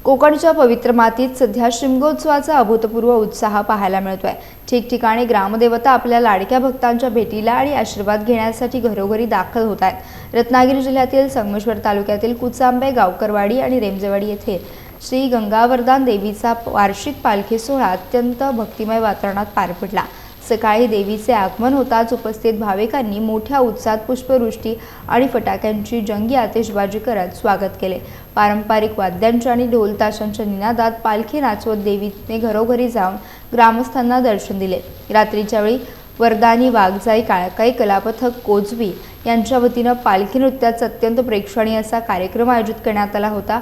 कोकणच्या पवित्र मातीत सध्या शिमगोत्सवाचा अभूतपूर्व उत्साह पाहायला मिळतोय। ठिकठिकाणी ग्रामदेवता आपल्या लाडक्या भक्तांच्या भेटीला आणि आशीर्वाद घेण्यासाठी घरोघरी दाखल होत आहेत। रत्नागिरी जिल्ह्यातील संगमेश्वर तालुक्यातील कुचांबे, गावकरवाडी आणि रेमजेवाडी येथे श्री गंगावरदान देवीचा वार्षिक पालखी सोहळा अत्यंत भक्तिमय वातावरणात पार पडला। सकाळी देवीचे आगमन होताच उपस्थित भाविकांनी मोठ्या उत्साहात पुष्पवृष्टी आणि फटाक्यांची जंगी आतिषबाजी करत स्वागत केले। पारंपरिक वाद्यांच्या आणि ढोल ताशांच्या निनादात पालखी नाचवत देवीने घरोघरी जाऊन ग्रामस्थांना दर्शन दिले। रात्रीच्या वेळी वरदानी वाघजाई, काळकाई कलापथक कोजवी यांच्या वतीने पालखी नृत्याचा अत्यंत प्रेक्षणीय असा कार्यक्रम आयोजित करण्यात आला होता।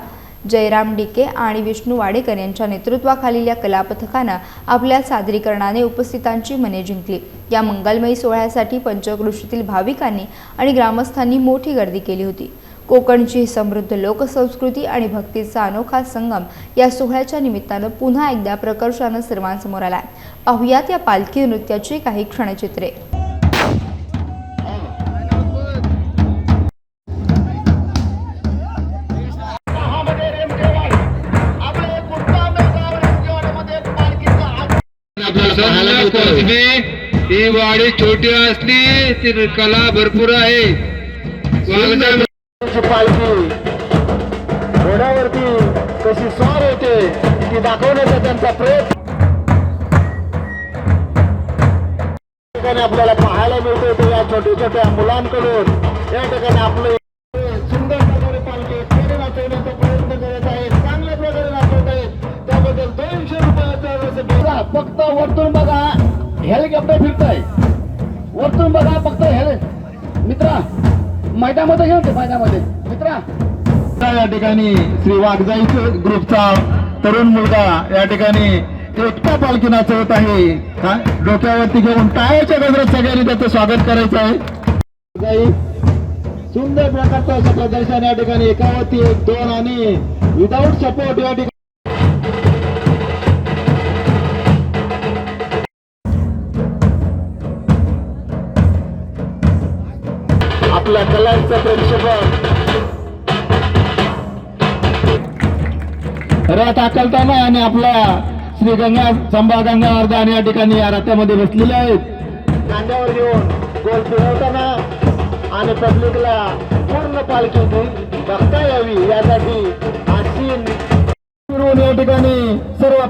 जयराम डिके आणि विष्णू वाडेकर यांच्या नेतृत्वाखालील या कलापथकाने आपल्या सादरीकरणाने उपस्थितांची मने जिंकली। या मंगलमयी सोहळ्यासाठी पंचक्रोशीतील भाविकांनी आणि ग्रामस्थांनी मोठी गर्दी केली होती। कोकणची समृद्ध लोकसंस्कृती आणि भक्तीचा अनोखा संगम या सोहळ्याच्या निमित्ताने पुन्हा एकदा प्रकर्षाने सर्वांसमोर आला। पाहुयात या पालखी नृत्याची काही क्षणचित्रे। ही वाडी छोटी असली ती कला भरपूर आहे। पालखी घोड्यावरती कशी स्वार होते ती दाखवण्याचा त्यांचा प्रयत्न आपल्याला पाहायला मिळतो। तो या छोट्या छोट्या मुलांकडून या ठिकाणी आपले सुंदर प्रकारे पालखी खेळ नाचवण्याचा प्रयत्न करत आहेत, चांगल्या प्रकारे नाचवत आहेत। त्याबद्दल 200 रुपयाचा फक्त वरतून बघा, हेलिकॉप्टर फिरतंय वरतून बघा, फक्त मित्रा मैदानामध्ये घेऊन ते मैदानामध्ये मित्रा। या ठिकाणी श्री वाघजाई ग्रुपचा तरुण मुलगा या ठिकाणी एकटा पालखी नाचवत आहे। डोक्यावरती घेऊन टाळ्याच्या गजरात सगळ्यांनी त्याचं स्वागत करायचं आहे। सुंदर प्रकारचं असं प्रदर्शन या ठिकाणी एकावरती 1, 2 आणि विदाऊट सपोर्ट या ठिकाणी आपल्या कलांचं प्रक्षेपण रथ आकलताना आणि आपल्या श्री गंगा वरदान या ठिकाणी या रथामध्ये बसलेले आहेत। कांद्यावर घेऊन गोल फिरवताना आणि पब्लिकला पूर्ण पालखी बघता यावी यासाठी आसीन फिरून या ठिकाणी सर्व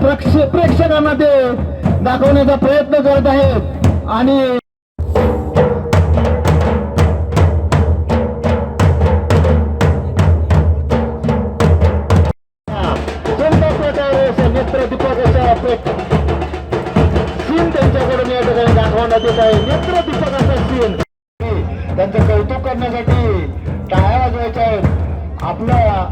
प्रेक्षकांना ते दाखवण्याचा प्रयत्न करत आहेत। आणि सीन त्यांच्याकडून या ठिकाणी दाखवण्यात येत आहे। नेत्रदीपकाचा सीन त्यांचं कौतुक करण्यासाठी टाळ्या वाजवायच्या आहेत। आपल्या